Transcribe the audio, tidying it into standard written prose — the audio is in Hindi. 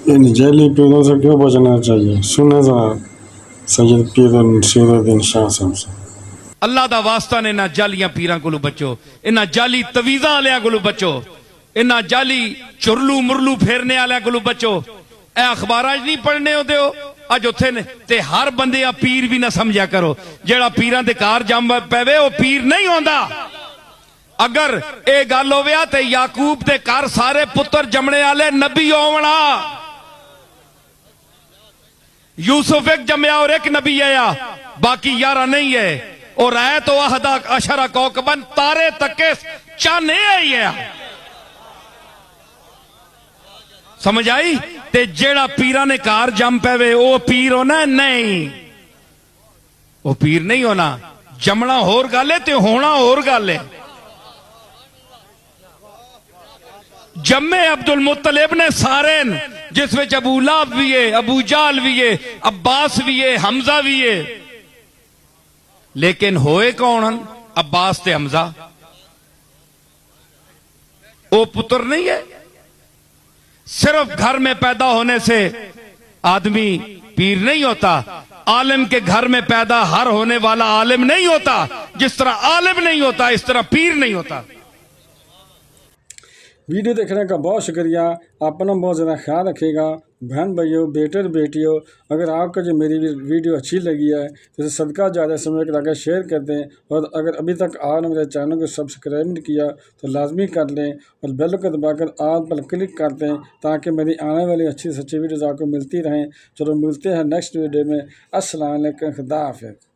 इन जैली पीरों से क्यों बचना चाहिए? सुने जरा सैयद पीर नसीरुद्दीन शाह साहब से। अल्लाह दा वास्ता ने इन्हां जालियां पीरां कोलों बचो, इन्हां जाली तवीज़ां वालियां कोलों बचो, इन्हां जाली चुरलू मुरलू फेरने वालियां कोलों बचो। ए अखबारां च नहीं पढ़ने होते हो अज उत्थे ने ते हर बंदे आ पीर भी ना समझा करो। जेड़ा पीरां दे कार जम पवे वो पीर नहीं होंदा। अगर ये गल होवे ते याकूब दे घर सारे पुत्र जमने वाले नबी होवणा। यूसुफ एक जमया और एक नबी आया, बाकी 11 नहीं है। और है तो अहदा अशरा कौकबन तारे तके चाने आई है। समझ आई? ते जेड़ा पीरा ने कार जम पवे वो पीर होना नहीं, वो पीर नहीं होना। जमना होर गल है ते होना होर गल है। जम्मे अब्दुल मुत्तलिब ने सारे जिस विच अबू लहब भी है, अबू जाल भी है, अब्बास भी है, हमजा भी है, लेकिन होए कौन? अब्बास ते हमजा। वो पुत्र नहीं है। सिर्फ घर में पैदा होने से आदमी पीर नहीं होता। आलिम के घर में पैदा हर होने वाला आलिम नहीं होता। जिस तरह आलिम नहीं होता इस तरह पीर नहीं होता। वीडियो देखने का बहुत शुक्रिया। अपना बहुत ज़्यादा ख्याल रखिएगा। बहन भाइयों, बेटे और बेटियों, अगर आपको जो मेरी वीडियो अच्छी लगी है तो इसे सदका ज़्यादा समय के शेयर कर दें। और अगर अभी तक आपने मेरे चैनल को सब्सक्राइब नहीं किया तो लाजमी कर लें और बेल को दबाकर ऑल पर क्लिक कर दें ताकि मेरी आने वाली अच्छी से अच्छी वीडियोज़ आपको मिलती रहें। चलो मिलते हैं नेक्स्ट वीडियो में। अस्सलाम वालेकुम, खुदा हाफ़िज़।